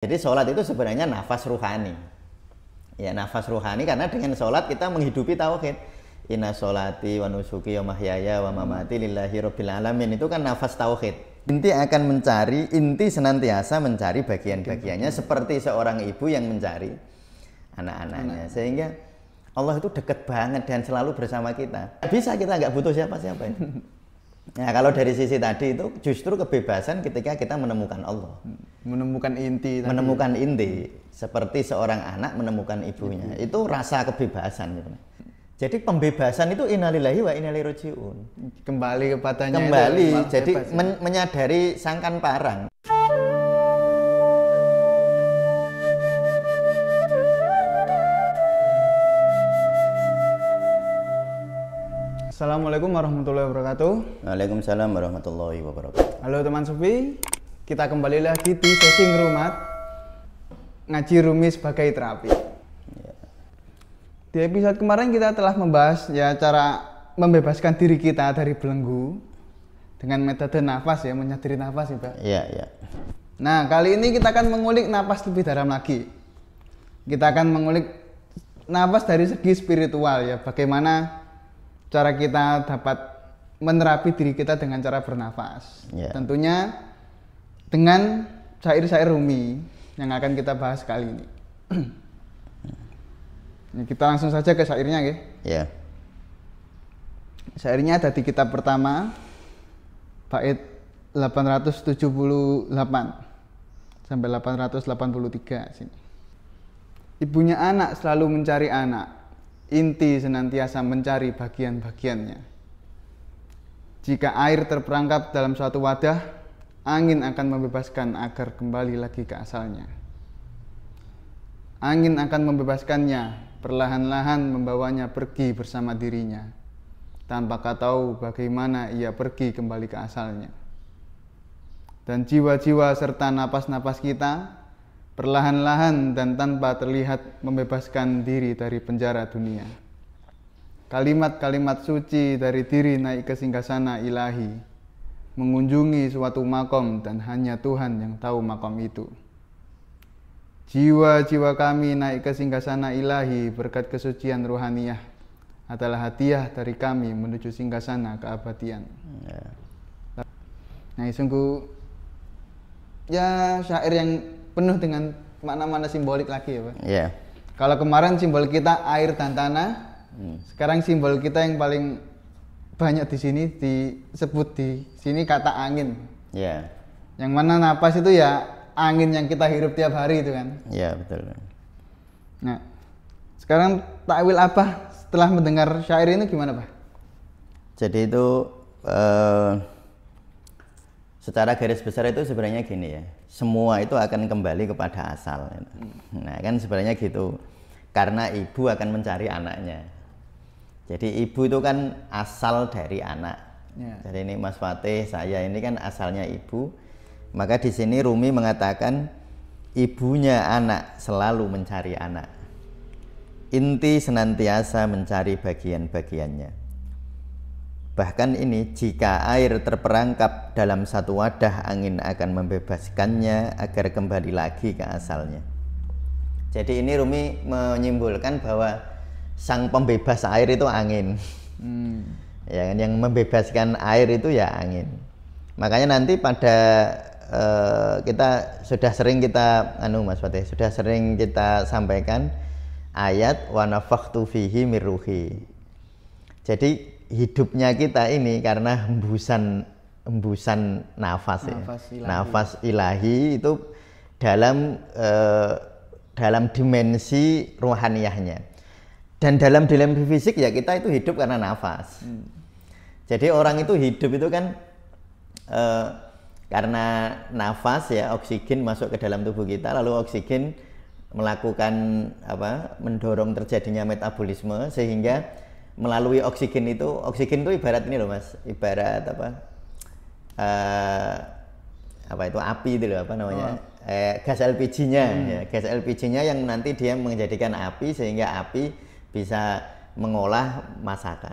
Jadi sholat itu sebenarnya nafas ruhani. Ya, nafas ruhani karena dengan sholat kita menghidupi tauhid. Inna sholati wa nusuki wa mahyaya wa mamati lillahi rabbil alamin. Itu kan nafas tauhid. Inti akan mencari, inti senantiasa mencari bagian-bagiannya seperti seorang ibu yang mencari anak-anaknya. Sehingga Allah itu dekat banget dan selalu bersama kita. Bisa kita nggak butuh siapa-siapa itu. Nah, kalau dari sisi tadi itu justru kebebasan ketika kita menemukan Allah. Menemukan inti. Menemukan inti. Seperti seorang anak menemukan ibunya. Itu rasa kebebasan. Gitu. Jadi pembebasan itu innalillahi wa inna ilaihi raji'un. Kembali kepadanya. Kembali. Itu jadi bebas, ya? menyadari sangkan parang. Assalamualaikum warahmatullahi wabarakatuh. Waalaikumsalam warahmatullahi wabarakatuh. Halo teman Sufi, kita kembali lagi di sesi ngerumat ngaji Rumi sebagai terapi. Di episode kemarin kita telah membahas ya cara membebaskan diri kita dari belenggu dengan metode nafas ya, menyadari nafas ya Pak. Iya, iya. Nah kali ini kita akan mengulik nafas lebih dalam lagi. Kita akan mengulik nafas dari segi spiritual ya, bagaimana cara kita dapat menerapi diri kita dengan cara bernafas. Yeah. Tentunya dengan syair-syair Rumi yang akan kita bahas kali ini. Kita langsung saja ke syairnya ya. Yeah. Syairnya ada di kitab pertama, bait 878 sampai 883 sini. Ibunya anak selalu mencari anak. Inti senantiasa mencari bagian-bagiannya. Jika air terperangkap dalam suatu wadah, angin akan membebaskan agar kembali lagi ke asalnya. Angin akan membebaskannya, perlahan-lahan membawanya pergi bersama dirinya, tanpa kau tahu bagaimana ia pergi kembali ke asalnya. Dan jiwa-jiwa serta napas-napas kita perlahan-lahan dan tanpa terlihat membebaskan diri dari penjara dunia. Kalimat-kalimat suci dari diri naik ke singgasana ilahi, mengunjungi suatu makom dan hanya Tuhan yang tahu makom itu. Jiwa-jiwa kami naik ke singgasana ilahi berkat kesucian ruhaniyah adalah hadiah dari kami menuju singgasana keabadian. Nah, sungguh ya syair yang penuh dengan makna-makna simbolik lagi ya Pak. Yeah. Kalau kemarin simbol kita air dan tanah, sekarang simbol kita yang paling banyak di sini disebut di sini kata angin. Yeah. Yang mana napas itu ya angin yang kita hirup tiap hari itu kan. Iya, betul. Nah, sekarang takwil apa setelah mendengar syair ini gimana Pak? Jadi itu secara garis besar itu sebenarnya gini ya, semua itu akan kembali kepada asal. Nah kan sebenarnya gitu, karena ibu akan mencari anaknya. Jadi ibu itu kan asal dari anak. Jadi ini Mas Fatih, saya ini kan asalnya ibu. Maka di sini Rumi mengatakan ibunya anak selalu mencari anak. Inti senantiasa mencari bagian-bagiannya. Bahkan ini, jika air terperangkap dalam satu wadah, angin akan membebaskannya agar kembali lagi ke asalnya. Jadi ini Rumi menyimpulkan bahwa sang pembebas air itu angin. Ya, yang membebaskan air itu ya angin. Makanya nanti pada kita sudah sering kita Mas Fatih, sudah sering kita sampaikan ayat wa nafakhtu fihi mir ruhi. Jadi hidupnya kita ini karena hembusan nafas ya. Nafas ilahi itu dalam dimensi rohaniyahnya. Dan dalam dimensi fisik ya kita itu hidup karena nafas. Jadi orang itu hidup itu kan karena nafas ya, oksigen masuk ke dalam tubuh kita, lalu oksigen melakukan mendorong terjadinya metabolisme sehingga melalui oksigen itu ibarat ini loh Mas, ibarat itu api itu loh, gas LPG-nya ya, gas LPG-nya yang nanti dia menjadikan api sehingga api bisa mengolah masakan.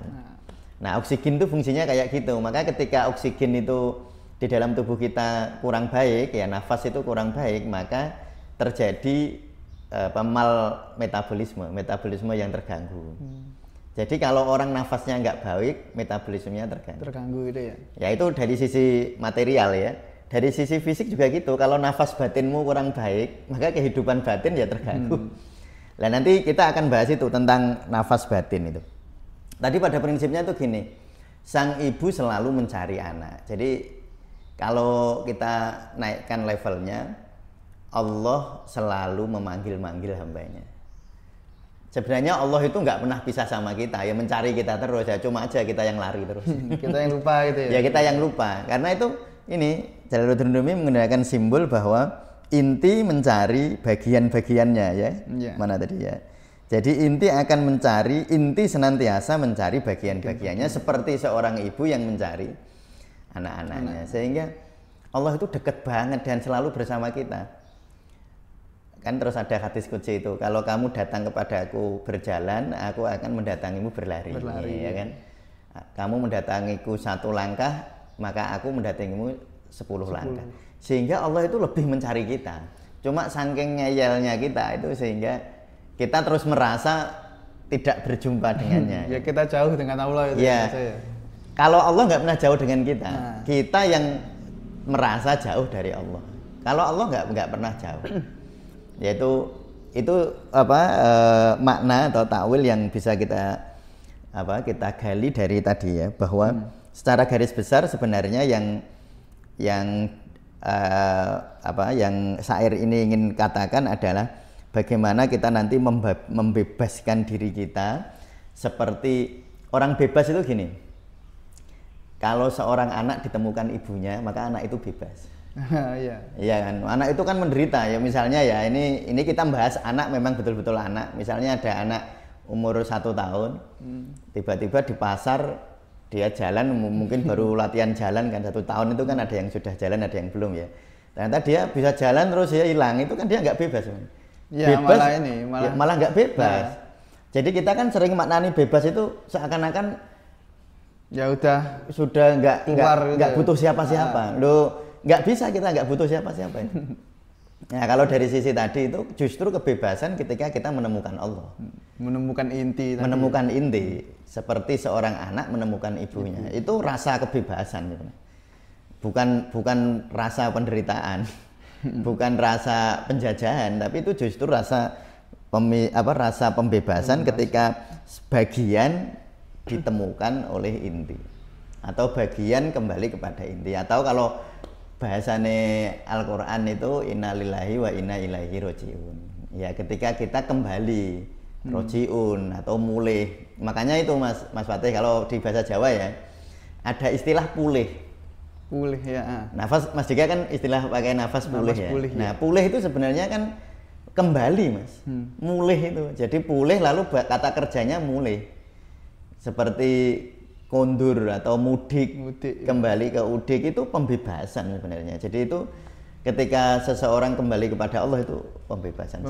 Nah oksigen itu fungsinya kayak gitu, maka ketika oksigen itu di dalam tubuh kita kurang baik ya, nafas itu kurang baik, maka terjadi mal metabolisme yang terganggu. Jadi kalau orang nafasnya nggak baik, metabolismenya terganggu. Terganggu itu ya. Ya itu dari sisi material ya. Dari sisi fisik juga gitu. Kalau nafas batinmu kurang baik, maka kehidupan batin ya terganggu. Nah nanti kita akan bahas itu tentang nafas batin itu. Tadi pada prinsipnya itu gini, sang ibu selalu mencari anak. Jadi kalau kita naikkan levelnya, Allah selalu memanggil-manggil hambanya. Sebenarnya Allah itu nggak pernah pisah sama kita, ya mencari kita terus ya, cuma aja kita yang lari terus. Kita yang lupa gitu ya. Ya kita yang lupa, karena itu ini Jalaluddin Rumi menggunakan simbol bahwa inti mencari bagian-bagiannya ya. Mana tadi ya. Jadi inti senantiasa mencari bagian-bagiannya seperti seorang ibu yang mencari anak-anaknya. Sehingga Allah itu dekat banget dan selalu bersama kita. Kan terus ada hadis qudsi itu, kalau kamu datang kepadaku berjalan, aku akan mendatangimu berlari. Ya kan? Kamu mendatangiku 1 langkah, maka aku mendatangimu 10 langkah. Sehingga Allah itu lebih mencari kita. Cuma saking ngeyelnya kita itu sehingga kita terus merasa tidak berjumpa dengannya. Ya kita jauh dengan Allah itu. Ya. Kalau Allah nggak pernah jauh dengan kita, kita yang merasa jauh dari Allah. Kalau Allah nggak pernah jauh. Yaitu itu makna atau takwil yang bisa kita gali dari tadi ya, bahwa secara garis besar sebenarnya yang syair ini ingin katakan adalah bagaimana kita nanti membebaskan diri kita seperti orang bebas itu gini. Kalau seorang anak ditemukan ibunya, maka anak itu bebas. Iya kan, anak itu kan menderita ya, misalnya ya ini kita bahas anak memang betul-betul anak. Misalnya ada anak umur 1 tahun, tiba-tiba di pasar dia jalan, mungkin baru latihan jalan kan, 1 tahun itu kan ada yang sudah jalan, ada yang belum ya. Ternyata dia bisa jalan terus ya hilang, itu kan dia nggak bebas. Ya, bebas malah nggak bebas. Jadi kita kan sering maknani bebas itu seakan-akan ya sudah nggak butuh siapa-siapa. Loh, nggak bisa, kita nggak butuh siapa-siapa. Nah kalau dari sisi tadi itu justru kebebasan ketika kita menemukan Allah, menemukan inti. Menemukan inti, seperti seorang anak menemukan ibunya. Itu rasa kebebasan, bukan rasa penderitaan, bukan rasa penjajahan, tapi itu justru rasa pembebasan ketika sebagian ditemukan oleh inti, atau bagian kembali kepada inti, atau kalau bahasane Al-Quran itu innalillahi wa inna ilaihi roji'un. Ya ketika kita kembali roji'un atau mulih. Makanya itu Mas Fatih, kalau di bahasa Jawa ya ada istilah pulih. Pulih ya. Nafas Mas Dika kan istilah pakai nafas pulih ya. Nah pulih itu sebenarnya kan kembali Mas. Mulih itu. Jadi pulih lalu kata kerjanya mulih. Seperti kondur atau mudik kembali ke udik, itu pembebasan sebenarnya. Jadi itu ketika seseorang kembali kepada Allah itu pembebasan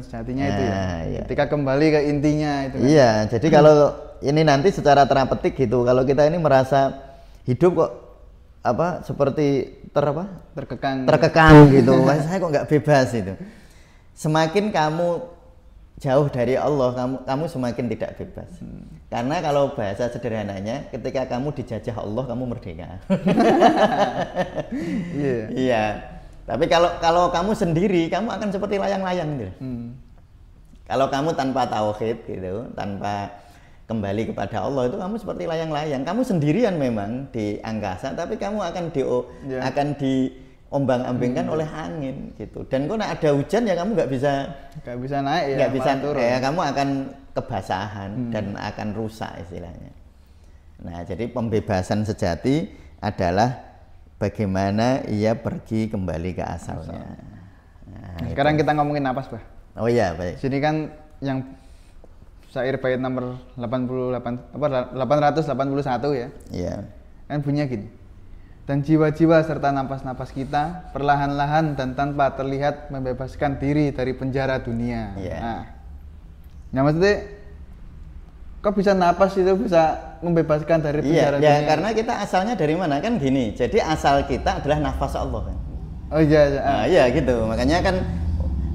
sejatinya itu ya. Iya. Ketika kembali ke intinya itu kan? Iya, jadi kalau ini nanti secara terapeutik gitu, kalau kita ini merasa hidup kok seperti terkekang gitu. Saya kok nggak bebas itu. Semakin kamu jauh dari Allah, kamu semakin tidak bebas. Karena kalau bahasa sederhananya, ketika kamu dijajah Allah, kamu merdeka. Iya. Tapi kalau kamu sendiri, kamu akan seperti layang-layang gitu. Kalau kamu tanpa tauhid gitu, tanpa kembali kepada Allah, itu kamu seperti layang-layang. Kamu sendirian memang di angkasa, tapi kamu akan diombang-ambingkan oleh angin gitu. Dan kalau ada hujan ya kamu nggak bisa naik ya, nggak bisa turun. Ya, kamu akan kebasahan dan akan rusak istilahnya. Nah, jadi pembebasan sejati adalah bagaimana ia pergi kembali ke asalnya. Nah, sekarang kita ngomongin napas, Bah. Oh iya, baik. Sini kan yang syair bait nomor 881 ya. Iya. Kan bunyinya gini. Dan jiwa-jiwa serta napas-napas kita perlahan-lahan dan tanpa terlihat membebaskan diri dari penjara dunia. Nah maksudnya kok bisa napas itu bisa membebaskan dari penjara dunia? Ya karena kita asalnya dari mana kan gini. Jadi asal kita adalah nafas Allah kan. Oh iya. Nah, iya gitu. Makanya kan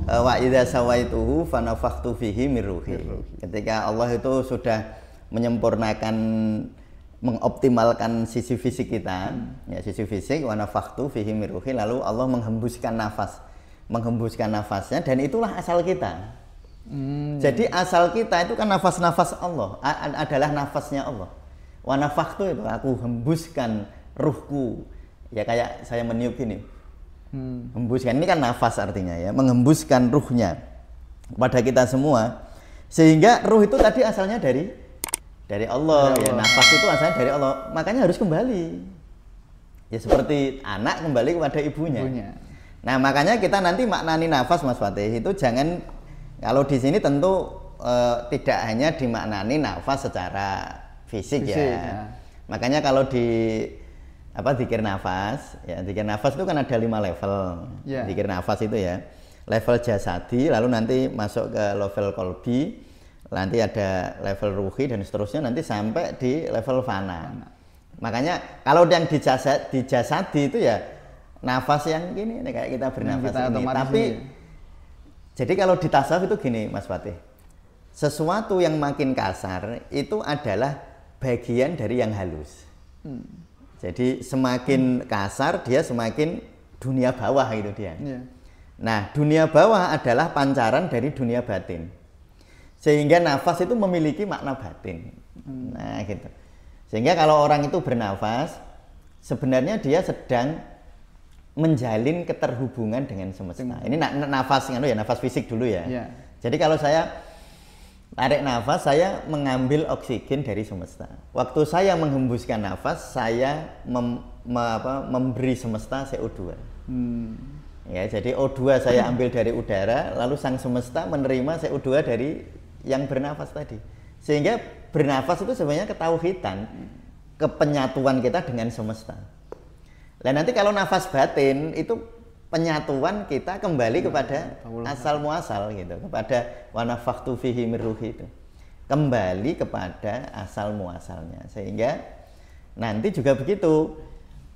wa idza sawaituhu fanafakhtu fihi min ruhi. Ketika Allah itu sudah menyempurnakan, mengoptimalkan sisi fisik kita, ya sisi fisik, wa nafakhtu fihi min ruhi, lalu Allah menghembuskan nafasnya, dan itulah asal kita. Jadi asal kita itu kan nafas-nafas Allah, adalah nafasnya Allah. Wa nafakhtu itu aku hembuskan ruhku, ya kayak saya meniup gini. Hembuskan, ini kan nafas artinya ya, menghembuskan ruhnya pada kita semua, sehingga ruh itu tadi asalnya dari Allah, ya nafas itu asalnya dari Allah, makanya harus kembali ya seperti anak kembali kepada ibunya. Nah makanya kita nanti maknani nafas Mas Fatih itu jangan, kalau di sini tentu tidak hanya dimaknani nafas secara fisik ya. Makanya kalau di zikir nafas, ya zikir nafas itu kan ada 5 level. Zikir nafas itu ya, level jasadi, lalu nanti masuk ke level kolbi, nanti ada level ruhi, dan seterusnya nanti sampai di level fana. Makanya kalau yang di jasadi itu ya nafas yang gini, kayak kita bernafas ini. Tapi jadi kalau di tasawuf itu gini Mas Fatih, sesuatu yang makin kasar itu adalah bagian dari yang halus. Jadi semakin kasar dia semakin dunia bawah itu dia. Nah dunia bawah adalah pancaran dari dunia batin, sehingga nafas itu memiliki makna batin. Nah gitu. Sehingga kalau orang itu bernafas, sebenarnya dia sedang menjalin keterhubungan dengan semesta. Ini nafas ya, nafas fisik dulu ya. Jadi kalau saya tarik nafas, saya mengambil oksigen dari semesta. Waktu saya menghembuskan nafas, saya memberi semesta CO2. Ya, jadi O2 saya ambil dari udara, lalu sang semesta menerima CO2 dari yang bernafas tadi. Sehingga bernafas itu sebenarnya ketauhidan, kepenyatuan kita dengan semesta. Dan nanti kalau nafas batin itu penyatuan kita kembali kepada asal muasal gitu, kepada wa nafakhtu fihi min ruhi itu. Kembali kepada asal muasalnya. Sehingga nanti juga begitu.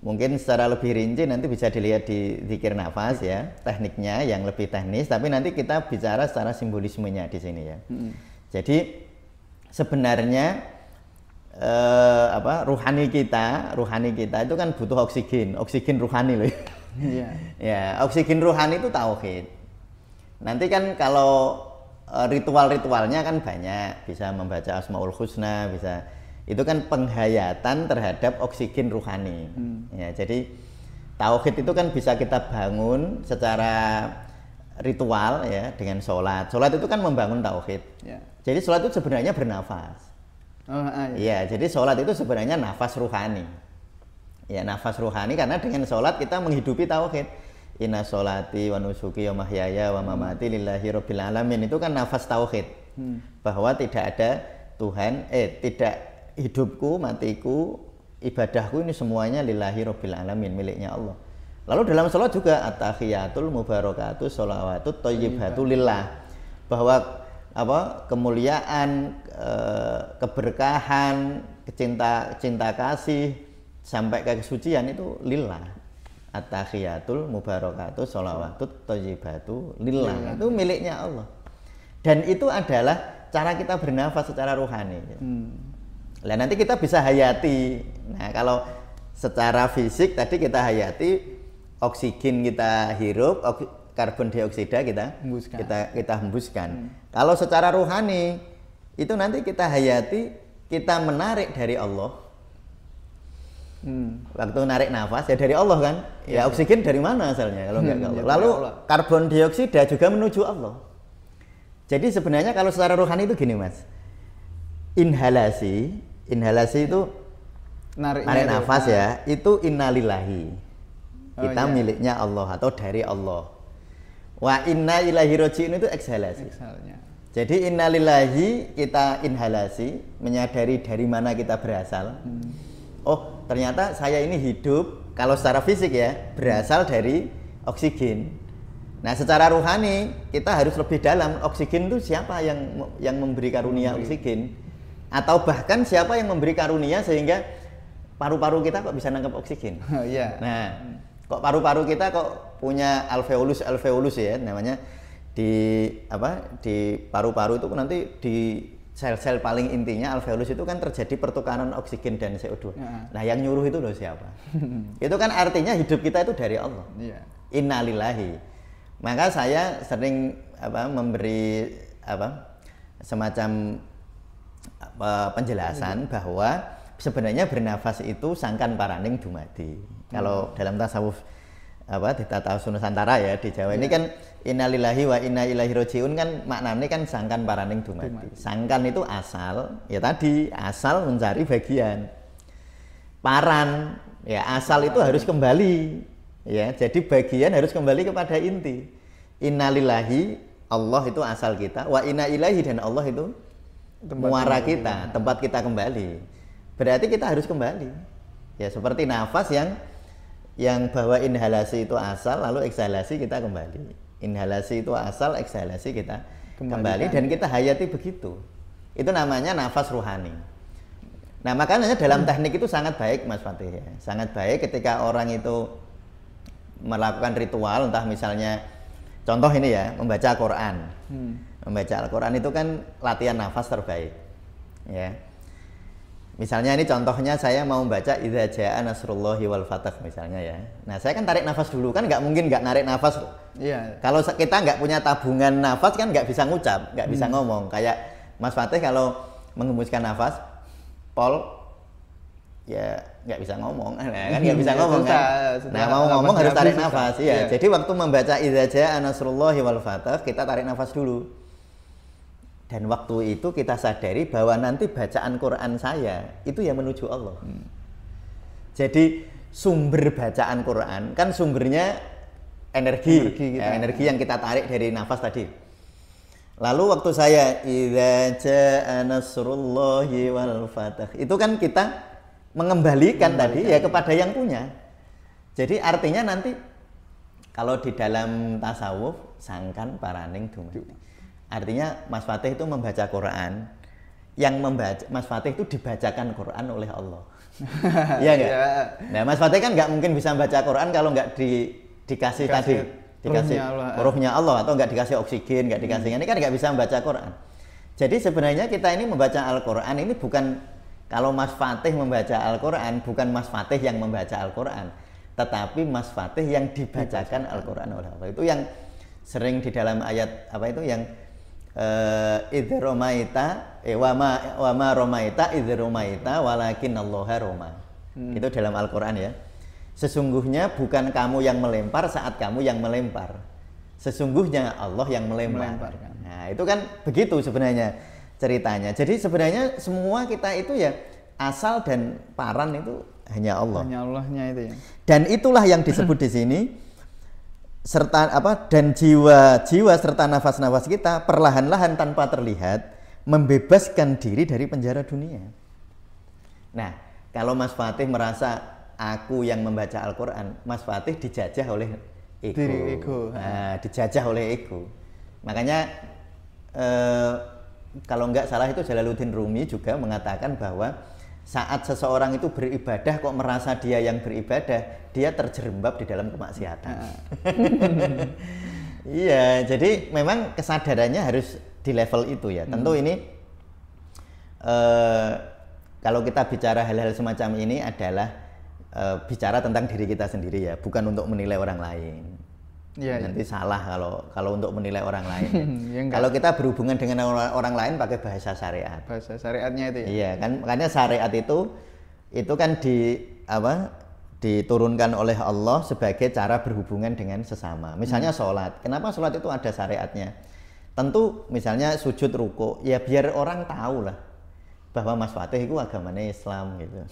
Mungkin secara lebih rinci nanti bisa dilihat di zikir nafas ya, tekniknya yang lebih teknis, tapi nanti kita bicara secara simbolismenya di sini ya. Jadi sebenarnya ruhani kita itu kan butuh oksigen rohani loh. Ya, oksigen rohani itu tauhid. Nanti kan kalau ritual-ritualnya kan banyak, bisa membaca Asmaul Husna, bisa, itu kan penghayatan terhadap oksigen rohani. Ya, jadi tauhid itu kan bisa kita bangun secara ritual ya, dengan sholat. Sholat itu kan membangun tauhid. Jadi sholat itu sebenarnya bernafas. Iya, jadi sholat itu sebenarnya nafas rohani. Ya, nafas rohani, karena dengan sholat kita menghidupi tauhid. Inna sholati wa nusuki wa mahyaya wa mamati lillahi rabbil alamin. Itu kan nafas tauhid. Bahwa tidak ada Tuhan, tidak hidupku, matiku, ibadahku ini semuanya lillahi rabbil alamin, miliknya Allah. Lalu dalam sholat juga at-tahiyatul mubarakatuh sholawatut thayyibatu lillah. Bahwa kemuliaan, keberkahan, cinta kasih sampai ke kesucian itu lillah. At-tahiyatul mubarakatuh sholawatut thayyibatu lillah. Itu miliknya Allah. Dan itu adalah cara kita bernafas secara rohani. Nah, nanti kita bisa hayati. Nah, kalau secara fisik tadi kita hayati, oksigen kita hirup, karbon dioksida kita hembuskan. Kalau secara rohani itu nanti kita hayati, kita menarik dari Allah. Waktu narik nafas ya dari Allah kan, ya oksigen dari mana asalnya kalau nggak Allah. Lalu karbon dioksida juga menuju Allah. Jadi sebenarnya kalau secara rohani itu gini Mas, inhalasi itu narik nafas ya, itu innalillahi, kita miliknya Allah atau dari Allah. Wa inna ilaihi raji'un itu ekshalasi. Jadi innalillahi, kita inhalasi, menyadari dari mana kita berasal. Oh, ternyata saya ini hidup, kalau secara fisik ya, berasal dari oksigen. Nah, secara rohani kita harus lebih dalam, oksigen itu siapa yang memberi karunia oksigen? Atau bahkan siapa yang memberi karunia sehingga paru-paru kita kok bisa nangkap oksigen? Nah, kok paru-paru kita kok punya alveolus ya namanya. di paru-paru itu nanti di sel-sel paling intinya alveolus itu kan terjadi pertukaran oksigen dan CO2. Nah, yang nyuruh itu loh siapa? Itu kan artinya hidup kita itu dari Allah. Innalillahi. Maka saya sering memberi semacam penjelasan bahwa sebenarnya bernafas itu sangkan paraning dumadi. Kalau dalam tasawuf di tata Nusantara ya di Jawa ini kan innalillahi wa inna ilaihi rajiun kan maknanya kan sangkan paraning dumadi. Sangkan itu asal, ya tadi asal mencari bagian. Paran, ya asal itu harus kembali. Ya, jadi bagian harus kembali kepada inti. Innalillahi, Allah itu asal kita, wa inna ilaihi dan Allah itu muara kita, tempat kita kembali. Berarti kita harus kembali. Ya, seperti nafas yang bahwa inhalasi itu asal, lalu eksalasi kita kembali. Inhalasi itu asal, eksalasi kita kembali dan kita hayati begitu. Itu namanya nafas ruhani. Nah, makanya dalam teknik itu sangat baik Mas Fatih ya. Sangat baik ketika orang itu melakukan ritual, entah misalnya contoh ini ya, membaca Quran. Membaca Al-Quran itu kan latihan nafas terbaik. Ya. Misalnya ini contohnya saya mau membaca idza jaa nasrullahi wal fath misalnya ya. Nah, saya kan tarik nafas dulu, kan nggak mungkin nggak narik nafas. Iya. Kalau kita nggak punya tabungan nafas kan nggak bisa ngucap, nggak bisa ngomong. Kayak Mas Fatih kalau menghembuskan nafas, pol, ya nggak bisa ngomong, kan nggak bisa ngomong kan. Nah, mau ngomong harus tarik nafas. Iya. Jadi waktu membaca idza jaa nasrullahi wal fath kita tarik nafas dulu. Dan waktu itu kita sadari bahwa nanti bacaan Quran saya itu yang menuju Allah. Jadi sumber bacaan Quran kan sumbernya energi yang kita tarik dari nafas tadi. Lalu waktu saya idza jaa nasrullahi wal fath itu kan kita mengembalikan tadi ya kepada yang punya. Jadi artinya nanti kalau di dalam tasawuf sangkan paraning dumadi. Artinya Mas Fatih itu membaca Quran, yang membaca Mas Fatih itu dibacakan Quran oleh Allah. Iya nggak? Nah, Mas Fatih kan nggak mungkin bisa membaca Quran kalau nggak dikasih ruhnya Allah atau nggak dikasih oksigen, nggak dikasih ini kan nggak bisa membaca Quran. Jadi sebenarnya kita ini membaca Al-Quran ini bukan kalau Mas Fatih membaca Al-Quran bukan Mas Fatih yang membaca Al-Quran, tetapi Mas Fatih yang dibacakan Al-Quran oleh Allah. Itu yang sering di dalam ayat itu yang idh romaita wa ma romaita idh romaita walakin Allaha roma. Itu dalam Al-Qur'an ya. Sesungguhnya bukan kamu yang melempar saat kamu yang melempar. Sesungguhnya Allah yang melempar. Nah, itu kan begitu sebenarnya ceritanya. Jadi sebenarnya semua kita itu ya asal dan paran itu hanya Allah. Hanya Allahnya itu ya. Dan itulah yang disebut di sini serta dan jiwa serta nafas-nafas kita perlahan-lahan tanpa terlihat membebaskan diri dari penjara dunia. Nah, kalau Mas Fatih merasa aku yang membaca Al-Quran, Mas Fatih dijajah oleh ego. Nah, dijajah oleh ego. Makanya kalau nggak salah itu Jalaluddin Rumi juga mengatakan bahwa saat seseorang itu beribadah kok merasa dia yang beribadah, dia terjerembab di dalam kemaksiatan. Iya, jadi memang kesadarannya harus di level itu ya. Tentu ini kalau kita bicara hal-hal semacam ini adalah bicara tentang diri kita sendiri ya, bukan untuk menilai orang lain. Ya, nanti salah kalau untuk menilai orang lain. Ya, kalau kita berhubungan dengan orang lain pakai bahasa syariat. Bahasa syariatnya itu ya. Iya kan, makanya syariat itu kan diturunkan oleh Allah sebagai cara berhubungan dengan sesama. Misalnya sholat. Kenapa sholat itu ada syariatnya? Tentu misalnya sujud ruku, ya biar orang tahu lah bahwa Mas Fatih itu agamanya Islam gitu.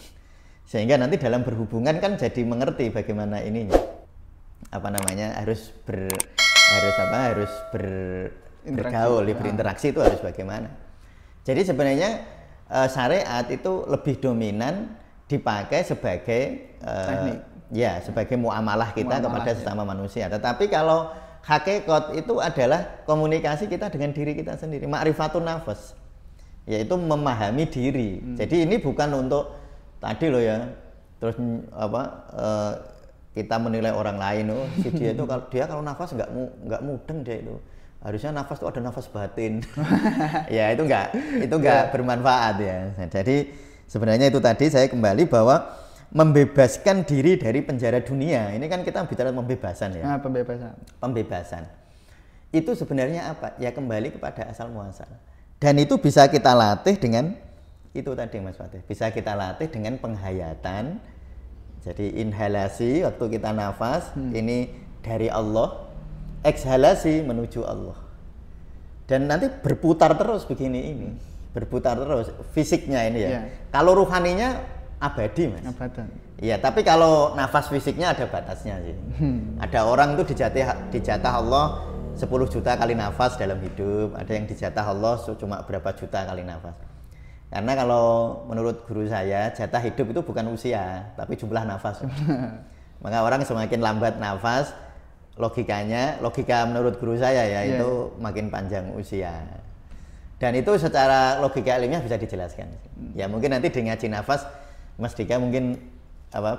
Sehingga nanti dalam berhubungan kan jadi mengerti bagaimana ininya. harus bergaul, berinteraksi itu harus bagaimana. Jadi sebenarnya syariat itu lebih dominan dipakai sebagai teknik. Ya, sebagai muamalah kita kepada sesama manusia. Tetapi kalau hakikat itu adalah komunikasi kita dengan diri kita sendiri, ma'rifatun nafas. Yaitu memahami diri. Jadi ini bukan untuk tadi loh ya. Terus kita menilai orang lain, si dia itu kalau nafas nggak mudeng dia itu, harusnya nafas itu ada nafas batin. Ya itu enggak bermanfaat ya. Jadi sebenarnya itu tadi saya kembali bahwa membebaskan diri dari penjara dunia. Ini kan kita bicara pembebasan ya. Pembebasan. Itu sebenarnya apa? Ya kembali kepada asal muasal. Dan itu bisa kita latih dengan itu tadi Mas Fatih. Bisa kita latih dengan penghayatan. Jadi inhalasi waktu kita nafas ini dari Allah. Ekshalasi menuju Allah. Dan nanti berputar terus begini ini. Berputar terus fisiknya ini ya. Yeah. Kalau ruhaninya abadi Mas. Abadan. Iya, tapi kalau nafas fisiknya ada batasnya sih. Ada orang tuh dijatah Allah 10 juta kali nafas dalam hidup, ada yang dijatah Allah cuma berapa juta kali nafas. Karena kalau menurut guru saya, jatah hidup itu bukan usia, tapi jumlah nafas. Maka orang semakin lambat nafas, logika menurut guru saya ya, itu makin panjang usia. Dan itu secara logika ilmiah bisa dijelaskan. Ya mungkin nanti di ngaji nafas Mas Dika mungkin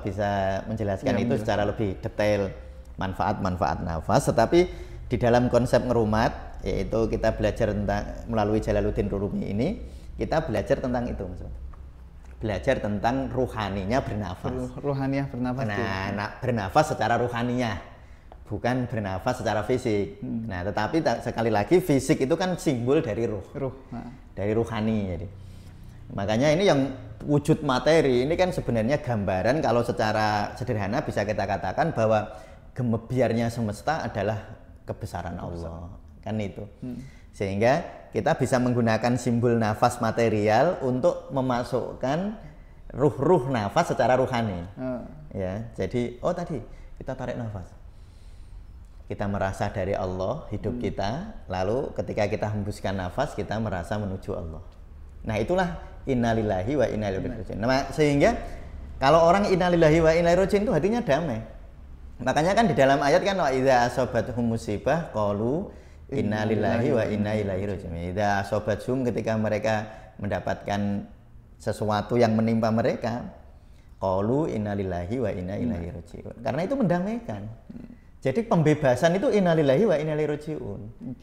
bisa menjelaskan itu secara lebih detail manfaat-manfaat nafas. Tetapi di dalam konsep ngerumat, yaitu kita belajar tentang melalui Jalaluddin Rumi ini, kita belajar tentang itu Mas. Belajar tentang ruhaninya bernafas. Ruhaniah bernafas. Nah, bernafas secara ruhaniah. Bukan bernafas secara fisik. Nah, tetapi sekali lagi fisik itu kan simbol dari ruh. Dari ruhani jadi. Makanya ini yang wujud materi ini kan sebenarnya gambaran kalau secara sederhana bisa kita katakan bahwa gemebiarnya semesta adalah kebesaran Allah. Kan itu. Sehingga kita bisa menggunakan simbol nafas material untuk memasukkan ruh-ruh nafas secara ruhani. Ya, jadi tadi kita tarik nafas. Kita merasa dari Allah hidup kita, lalu ketika kita hembuskan nafas kita merasa menuju Allah. Nah itulah innalillahi wa inna ilaihi raji'un. Nah, sehingga kalau orang innalillahi wa inna ilaihi raji'un itu hatinya damai. Makanya kan di dalam ayat kan wa idza asabathum musibah qalu innalillahi wa inna ilaihi raji'un. Idza asabathum ketika mereka mendapatkan sesuatu yang menimpa mereka, qalu innalillahi wa inna ilaihi raji'un. Karena itu mendamaikan. Jadi pembebasan itu innalillahi wa inna ilaihi raji'un.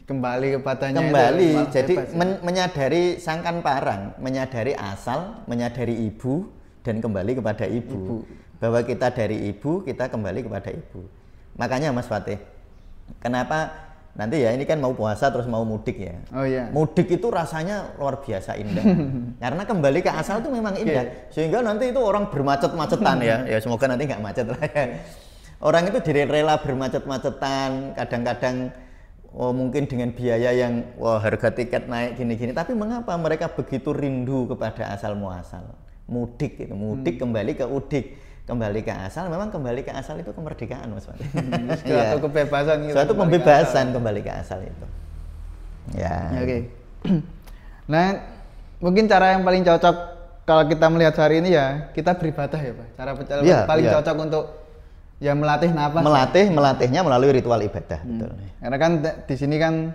Kembali kepadanya. Kembali. Jadi menyadari sangkan parang, menyadari asal, menyadari ibu dan kembali kepada ibu. Bahwa kita dari ibu, kita kembali kepada ibu. Makanya Mas Fatih, kenapa nanti ya ini kan mau puasa terus mau mudik ya. Oh iya. Mudik itu rasanya luar biasa indah. Karena kembali ke asal itu memang indah. Sehingga nanti itu orang bermacet-macetan ya. Ya semoga nanti nggak macet lah ya. Orang itu rela bermacet-macetan, kadang-kadang mungkin dengan biaya yang harga tiket naik gini-gini. Tapi mengapa mereka begitu rindu kepada asal muasal? Mudik itu, mudik kembali ke udik, kembali ke asal. Memang kembali ke asal itu kemerdekaan Mas Fatih. Suatu kebebasan gitu. Suatu pembebasan kembali ke asal itu. Ya. Oke. Nah, mungkin cara yang paling cocok kalau kita melihat hari ini ya kita beribadah ya Pak. Cara paling cocok untuk ya melatih nafas. Melatihnya melalui ritual ibadah, betul. Karena kan di sini kan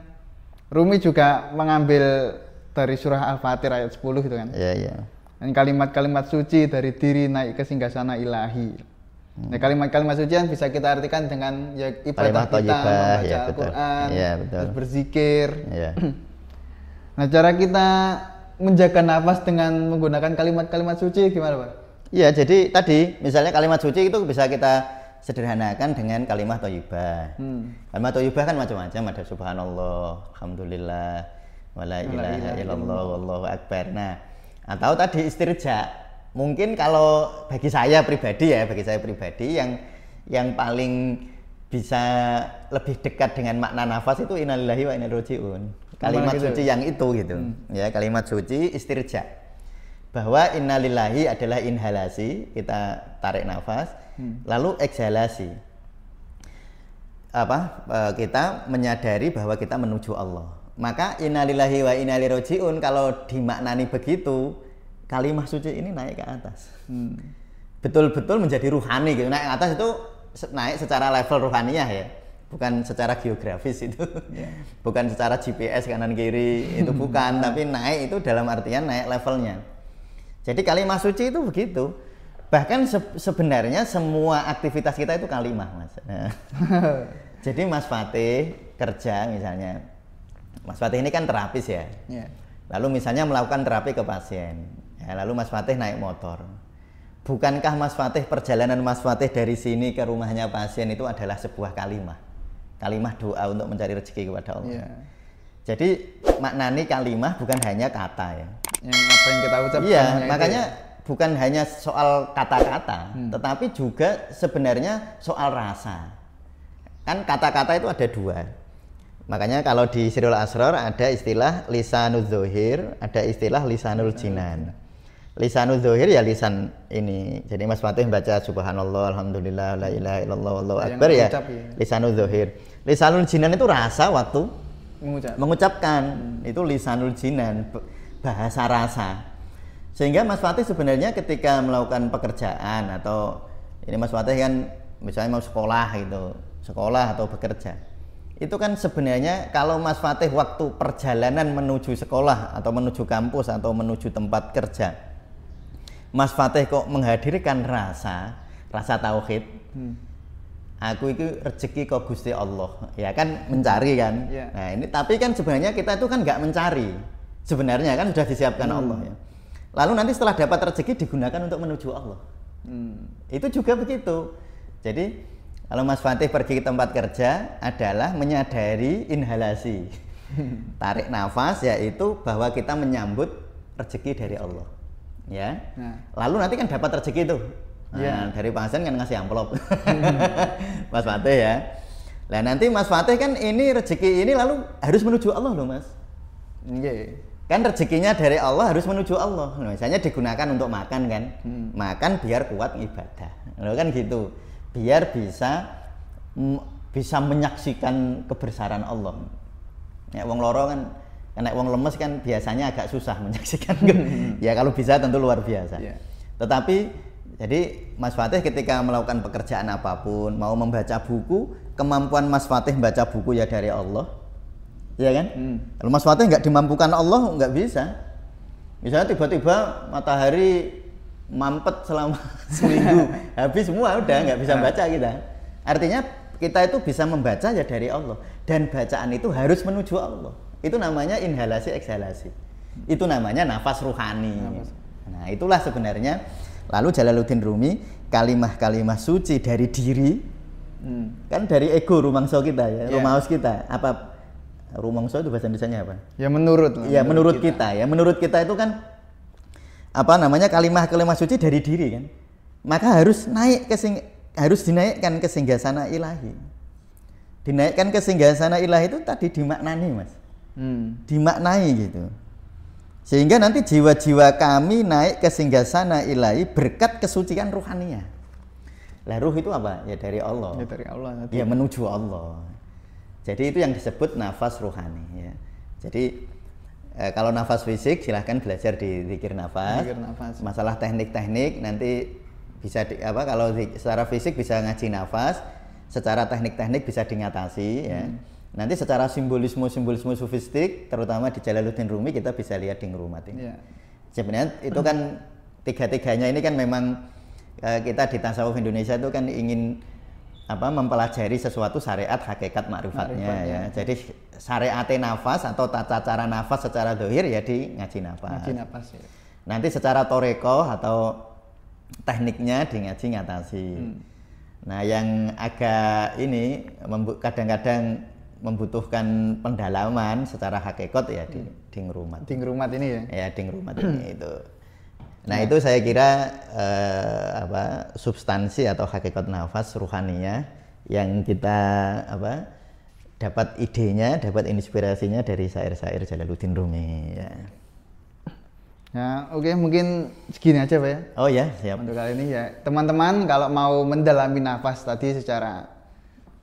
Rumi juga mengambil dari surah Al-Fatir ayat 10 gitu kan. Iya. Dan kalimat-kalimat suci dari diri naik ke singgasana ilahi. Nah, kalimat-kalimat suci yang bisa kita artikan dengan ya ibadah kita, membaca Al-Qur'an, terus berzikir. Iya. Nah, cara kita menjaga nafas dengan menggunakan kalimat-kalimat suci gimana, Pak? Iya, jadi tadi misalnya kalimat suci itu bisa kita sederhanakan dengan kalimat thayyibah. Kalimat thayyibah kan macam-macam, ada subhanallah, alhamdulillah, wala ilaha illallah, wallahu akbar. Nah, atau tadi istirja. Mungkin kalau bagi saya pribadi yang paling bisa lebih dekat dengan makna nafas itu innalillahi wa inna ilaihi raji'un. Kalimat suci yang itu gitu. Ya, kalimat suci istirja. Bahwa innalillahi adalah inhalasi, kita tarik nafas. Lalu ekshalasi, kita menyadari bahwa kita menuju Allah. Maka innalillahi wa inna ilaihi raji'un kalau dimaknani begitu, kalimat suci ini naik ke atas. Betul-betul menjadi ruhani gitu. Naik ke atas itu naik secara level ruhaniyah ya, bukan secara geografis itu. Bukan secara GPS kanan kiri itu bukan, tapi naik itu dalam artian naik levelnya. Jadi kalimat suci itu begitu. Bahkan sebenarnya semua aktivitas kita itu kalimah Mas. Jadi Mas Fatih kerja misalnya, Mas Fatih ini kan terapis ya. Ya. Lalu misalnya melakukan terapi ke pasien. Ya, lalu Mas Fatih naik motor. Bukankah Mas Fatih perjalanan Mas Fatih dari sini ke rumahnya pasien itu adalah sebuah kalimah doa untuk mencari rezeki kepada Allah. Ya. Jadi maknani kalimah bukan hanya kata ya. Yang apa yang kita ucapkan. Iya, makanya bukan hanya soal kata-kata, tetapi juga sebenarnya soal rasa. Kan kata-kata itu ada dua. Makanya kalau di Sirul Asrar ada istilah lisanul dzohir, ada istilah lisanul jinan. Lisanul dzohir ya lisan ini. Jadi Mas Fatih baca subhanallah, alhamdulillah, la ilaha illallah, wallahu akbar ya. Lisanul dzohir. Lisanul jinan itu rasa waktu mengucapkan. Itu lisanul jinan, bahasa rasa. Sehingga Mas Fatih sebenarnya ketika melakukan pekerjaan atau ini Mas Fatih kan misalnya mau sekolah gitu, sekolah atau bekerja. Itu kan sebenarnya kalau Mas Fatih waktu perjalanan menuju sekolah atau menuju kampus atau menuju tempat kerja, Mas Fatih kok menghadirkan rasa tauhid. Aku itu rezeki kok Gusti Allah, ya kan mencari kan. Yeah. Nah ini tapi kan sebenarnya kita itu kan nggak mencari, sebenarnya kan sudah disiapkan Allah ya. Lalu nanti setelah dapat rezeki digunakan untuk menuju Allah. Itu juga begitu. Jadi kalau Mas Fatih pergi ke tempat kerja adalah menyadari inhalasi, tarik nafas, yaitu bahwa kita menyambut rezeki dari Allah. Ya. Lalu nanti kan dapat rezeki itu. Nah, dari pasien kan ngasih amplop. Mas Fatih ya. Nah nanti Mas Fatih kan ini rezeki ini lalu harus menuju Allah loh Mas. Iya. Kan rezekinya dari Allah harus menuju Allah. Nah, misalnya digunakan untuk makan kan. Makan biar kuat ibadah. Loh kan gitu. Biar bisa menyaksikan kebesaran Allah. Ya wong loro kan, nek wong lemes kan biasanya agak susah menyaksikan. Ya kalau bisa tentu luar biasa. Yeah. Tetapi jadi Mas Fatih ketika melakukan pekerjaan apapun, mau membaca buku, kemampuan Mas Fatih membaca buku ya dari Allah, ya kan? Kalau Mas Fatih nggak dimampukan Allah nggak bisa. Misalnya tiba-tiba matahari mampet selama seminggu, habis semua udah nggak bisa baca kita. Artinya kita itu bisa membaca ya dari Allah, dan bacaan itu harus menuju Allah. Itu namanya inhalasi eksalasi. Itu namanya nafas ruhani. Nah itulah sebenarnya. Lalu Jalaluddin Rumi, kalimah-kalimah suci dari diri, kan dari ego rumangso kita ya, rumaos kita. Apa rumangso itu bahasa Indonesianya apa? Ya menurut. Ya menurut kita ya, menurut kita itu kan apa namanya kalimah-kalimah suci dari diri kan. Maka harus dinaikkan ke singgasana ilahi. Dinaikkan ke singgasana ilahi itu tadi dimaknani Mas, dimaknai gitu. Sehingga nanti jiwa-jiwa kami naik ke singgasana ilahi berkat kesucian ruhaniyah. Lah ruh itu apa? Ya dari Allah. Ya dari Allah. Ya menuju Allah. Jadi itu yang disebut nafas ruhani ya. Jadi kalau nafas fisik silahkan belajar di zikir nafas. Masalah teknik-teknik nanti bisa kalau secara fisik bisa ngaji nafas, secara teknik-teknik bisa diatasi ya. Nanti secara simbolisme sufistik, terutama di Jalaluddin Rumi kita bisa lihat di Ngurumat ini. Yeah. Sebenarnya itu kan tiga-tiganya ini kan memang kita di tasawuf Indonesia itu kan ingin mempelajari sesuatu syariat hakikat ma'rifatnya ya. Jadi syariat nafas atau tata cara nafas secara dohir ya di ngaji nafas. Ya. Nanti secara toreko atau tekniknya di ngaji ngatasi. Nah yang agak ini kadang-kadang membutuhkan pendalaman secara hakikat ya di Ngurumat. Di Ngurumat ini ya? Ya di Ngurumat ini itu. Nah itu saya kira substansi atau hakikat nafas ruhaniyah yang kita dapat idenya, dapat inspirasinya dari syair-syair Jalaluddin Rumi ya. Ya oke, mungkin segini aja Pak ya. Oh ya siap. Untuk kali ini ya teman-teman kalau mau mendalami nafas tadi secara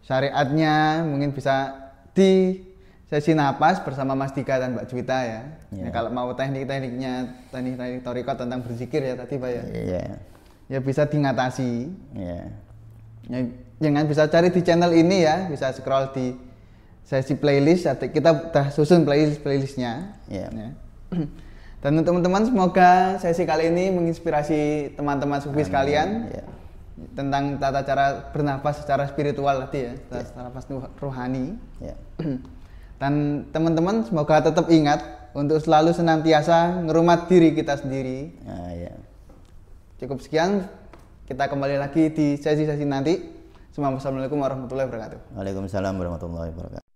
syariatnya mungkin bisa di sesi napas bersama Mas Dika dan Mbak Juwita ya. Ya kalau mau teknik-tekniknya, teknik thariqat tentang berzikir ya tadi Pak ya. Iya. Ya bisa diatasi. Iya. Ya, jangan bisa cari di channel ini ya, bisa scroll di sesi playlist. Kita udah susun playlistnya. Iya. Ya. Dan untuk teman-teman semoga sesi kali ini menginspirasi teman-teman sufi sekalian. Ya. Tentang tata cara bernafas secara spiritual tadi ya, secara nafas rohani. Ya. Dan teman-teman semoga tetap ingat untuk selalu senantiasa ngerumat diri kita sendiri. Nah, ya. Cukup sekian, kita kembali lagi di sesi-sesi nanti. Assalamualaikum warahmatullahi wabarakatuh. Waalaikumsalam warahmatullahi wabarakatuh.